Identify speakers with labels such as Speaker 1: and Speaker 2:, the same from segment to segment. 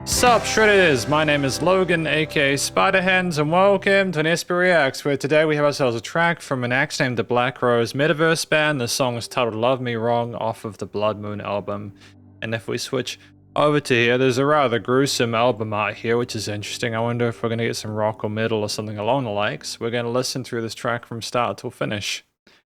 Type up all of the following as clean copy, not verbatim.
Speaker 1: Sup Shredders, my name is Logan aka Spiderhands and welcome to an SP Reacts, where today we have ourselves a track from an act named the Black Rose METAVERSE Band. The song is titled Love Me Wrong off of the Blood Moon album. And if we switch over to here, there's a rather gruesome album art here, which is interesting. I wonder if we're going to get some rock or metal or something along the likes. We're going to listen through this track from start till finish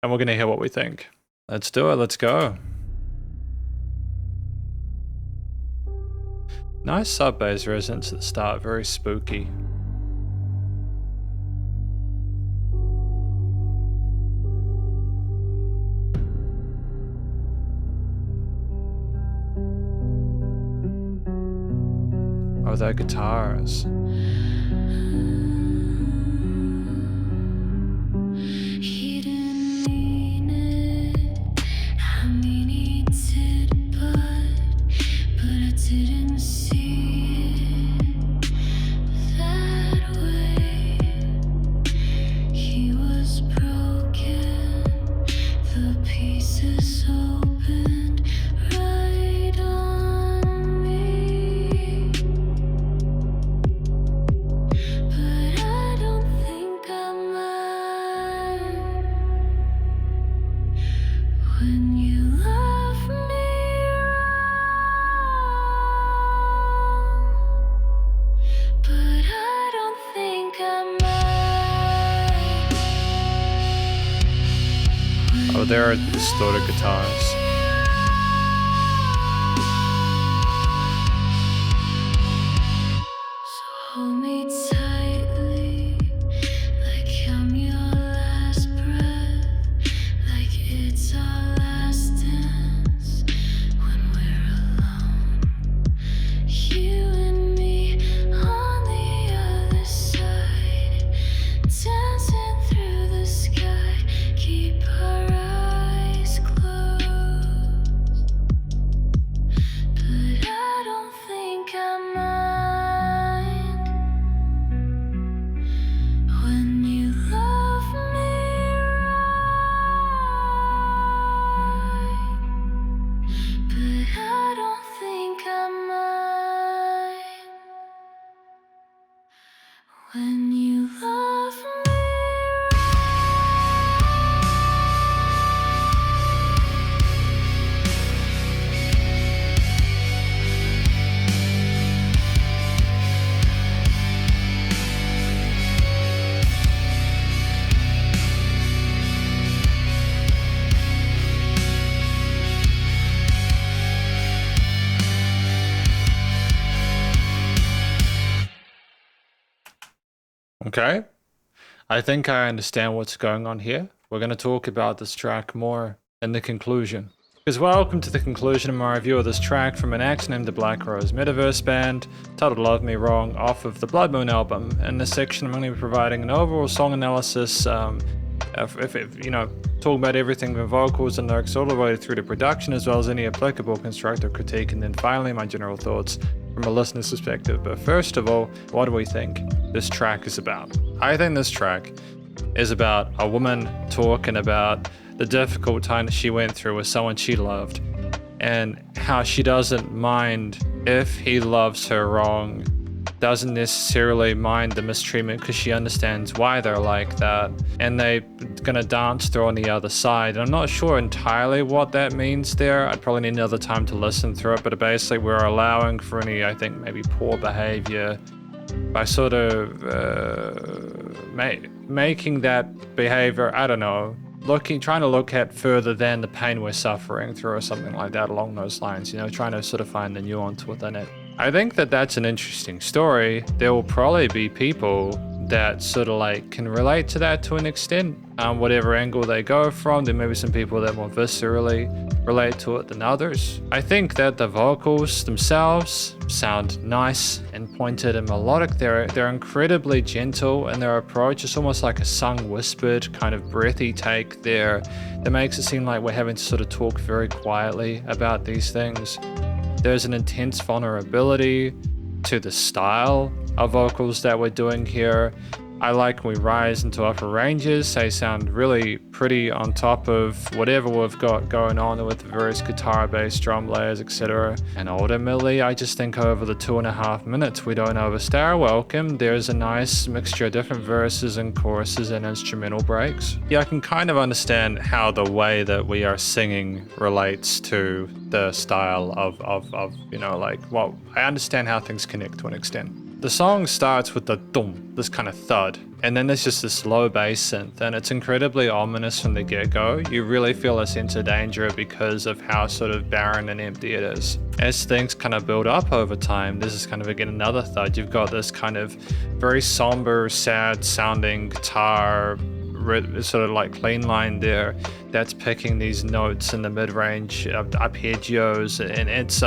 Speaker 1: and we're going to hear what we think. Let's do it, let's go. Nice sub-bass resonance at the start, very spooky. Oh, they're guitars. Oh, there are distorted guitars.
Speaker 2: When you love me.
Speaker 1: Okay, I think I understand what's going on here. We're going to talk about this track more in the conclusion. Because welcome to the conclusion of my review of this track from an act named the Black Rose METAVERSE Band, titled Love Me Wrong off of the Blood Moon album. In this section I'm going to be providing an overall song analysis, talking about everything from vocals and lyrics all the way through to production, as well as any applicable constructive critique, and then finally my general thoughts from a listener's perspective. But first of all, what do we think this track is about? I think this track is about a woman talking about the difficult time that she went through with someone she loved, and how she doesn't mind if he loves her wrong, doesn't necessarily mind the mistreatment because she understands why they're like that, and they're gonna dance through on the other side. And I'm not sure entirely what that means there. I'd probably need another time to listen through it, but basically we're allowing for any, I think, maybe poor behavior by sort of making that behavior, I don't know, trying to look at further than the pain we're suffering through or something like that along those lines, trying to sort of find the nuance within it. I think that that's an interesting story. There will probably be people that sort of like can relate to that to an extent, whatever angle they go from. There may be some people that more viscerally relate to it than others. I think that the vocals themselves sound nice and pointed and melodic. They're incredibly gentle, and their approach is almost like a sung whispered kind of breathy take there that makes it seem like we're having to sort of talk very quietly about these things. There's an intense vulnerability to the style of vocals that we're doing here, I like when we rise into upper ranges. They sound really pretty on top of whatever we've got going on with the various guitar, bass, drum layers, etc. And ultimately, I just think over the 2.5 minutes, we don't overstay our welcome. There's a nice mixture of different verses and choruses and instrumental breaks. Yeah, I can kind of understand how the way that we are singing relates to the style of you know, like, well, I understand how things connect to an extent. The song starts with the dum, this kind of thud, and then there's just this low bass synth, and it's incredibly ominous from the get-go. You really feel a sense of danger because of how sort of barren and empty it is. As things kind of build up over time, this is kind of again another thud. You've got this kind of very somber, sad sounding guitar, sort of like clean line there that's picking these notes in the mid-range arpeggios, and it's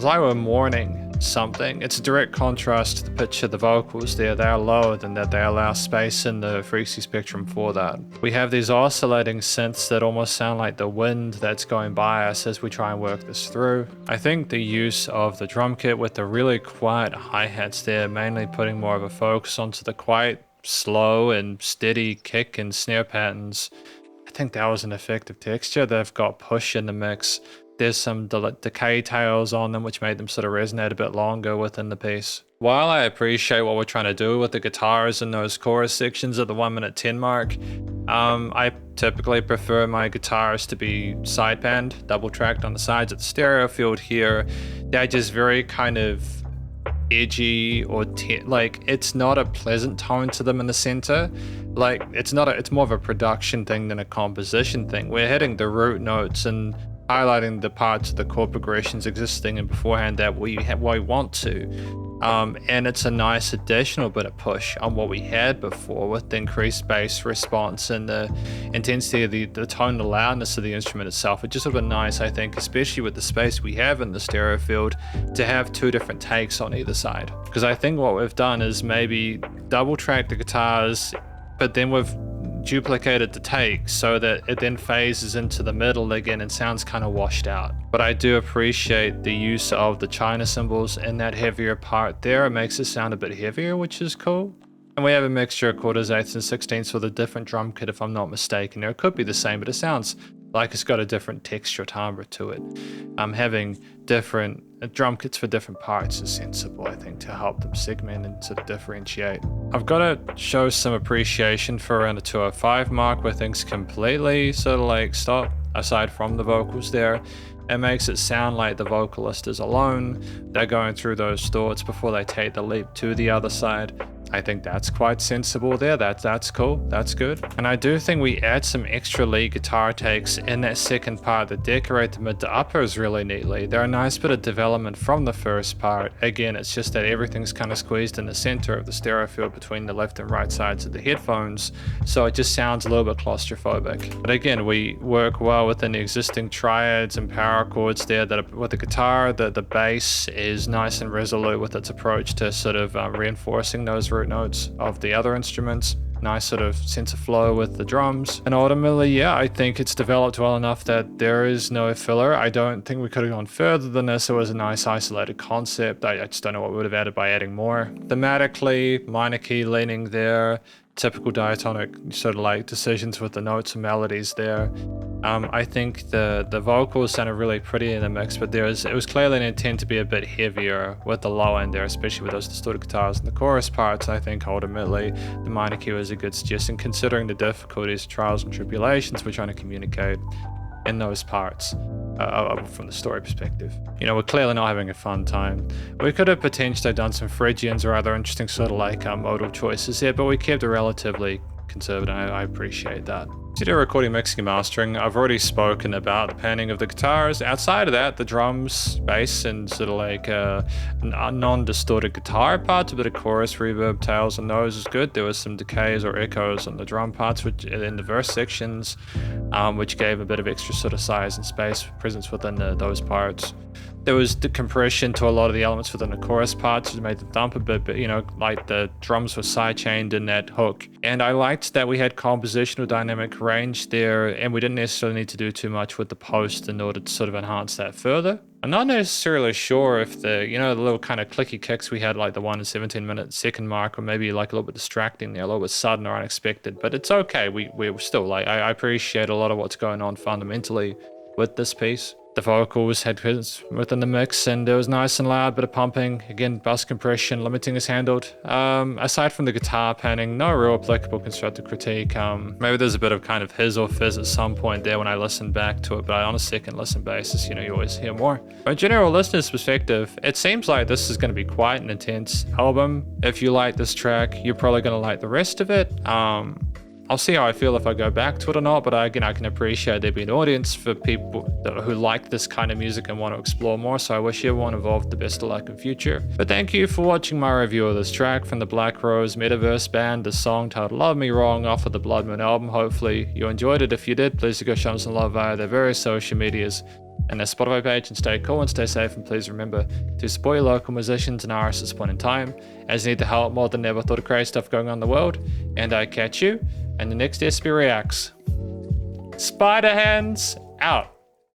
Speaker 1: like we're mourning something. It's a direct contrast to the pitch of the vocals there. They are lower than that. They allow space in the frequency spectrum for that. We have these oscillating synths that almost sound like the wind that's going by us as we try and work this through. I think the use of the drum kit with the really quiet hi-hats there, mainly putting more of a focus onto the quite slow and steady kick and snare patterns, I think that was an effective texture. They've got push in the mix. There's some decay tails on them, which made them sort of resonate a bit longer within the piece. While I appreciate what we're trying to do with the guitars in those chorus sections at the 1:10 mark, I typically prefer my guitars to be sideband, double tracked on the sides of the stereo field here. They're just very kind of edgy or like, it's not a pleasant tone to them in the center. Like, it's more of a production thing than a composition thing. We're hitting the root notes and highlighting the parts of the chord progressions existing in beforehand that we want to. And it's a nice additional bit of push on what we had before with the increased bass response and the intensity of the tone, the loudness of the instrument itself. It's just sort of nice, I think, especially with the space we have in the stereo field, to have two different takes on either side. Because I think what we've done is maybe double track the guitars, but then we've duplicated the take so that it then phases into the middle again and sounds kind of washed out. But I do appreciate the use of the China cymbals in that heavier part there. It makes it sound a bit heavier, which is cool. And we have a mixture of quarters, eighths, and sixteenths with a different drum kit, if I'm not mistaken. It could be the same, but it sounds like it's got a different texture timbre to it. Having different drum kits for different parts is sensible, I think, to help them segment and sort of differentiate. I've got to show some appreciation for around the 205 mark where things completely sort of like stop, aside from the vocals there. It makes it sound like the vocalist is alone. They're going through those thoughts before they take the leap to the other side. I think that's quite sensible there. That's cool. That's good. And I do think we add some extra lead guitar takes in that second part that decorate the mid to uppers really neatly. They're a nice bit of development from the first part. Again, it's just that everything's kind of squeezed in the center of the stereo field between the left and right sides of the headphones, so it just sounds a little bit claustrophobic. But again, we work well within the existing triads and power chords there. That with the guitar, the bass is nice and resolute with its approach to sort of reinforcing those root notes of the other instruments. Nice sort of sense of flow with the drums. And ultimately, yeah, I think it's developed well enough that there is no filler. I don't think we could have gone further than this. It was a nice isolated concept. I just don't know what we would have added by adding more. Thematically, minor key leaning there, typical diatonic sort of like decisions with the notes and melodies there. I think the vocals sounded really pretty in the mix, but it was clearly an intent to be a bit heavier with the low end there, especially with those distorted guitars in the chorus parts. I think ultimately the minor key was a good suggestion, considering the difficulties, trials and tribulations we're trying to communicate in those parts from the story perspective. You know, we're clearly not having a fun time. We could have potentially done some Phrygians or other interesting sort of like modal choices here, but we kept it relatively conservative. I appreciate that. Studio recording, mixing, and mastering. I've already spoken about the panning of the guitars. Outside of that, the drums, bass, and sort of like non-distorted guitar parts, a bit of chorus, reverb, tails, and those is good. There was some decays or echoes on the drum parts, which in the verse sections, which gave a bit of extra sort of size and space presence within those parts. There was the compression to a lot of the elements within the chorus parts, which made the thump a bit, but you know, like the drums were sidechained in that hook. And I liked that we had compositional dynamic range there, and we didn't necessarily need to do too much with the post in order to sort of enhance that further. I'm not necessarily sure if the, you know, the little kind of clicky kicks we had, like the 1 and 17-minute second mark, or maybe like a little bit distracting there, a little bit sudden or unexpected, but it's okay. We're still like, I appreciate a lot of what's going on fundamentally with this piece. The vocals had hits within the mix, and it was nice and loud, bit of pumping. Again, bass compression, limiting is handled. Aside from the guitar panning, no real applicable constructive critique. Maybe there's a bit of kind of hiss or fizz at some point there when I listen back to it, but on a second listen basis, you know, you always hear more. From a general listener's perspective, it seems like this is going to be quite an intense album. If you like this track, you're probably going to like the rest of it. I'll see how I feel if I go back to it or not, but again, I can appreciate there being an audience for people who like this kind of music and want to explore more, so I wish everyone involved the best of luck in future. But thank you for watching my review of this track from the Black Rose METAVERSE Band, the song titled Love Me Wrong off of the Blood Moon album. Hopefully you enjoyed it. If you did, please go show them some love via their various social medias and their Spotify page, and stay cool and stay safe, and please remember to support your local musicians and artists at this point in time, as they need the help more than ever. Thought of crazy stuff going on in the world, and I catch you and the next SB Reacts. Spiderhands out.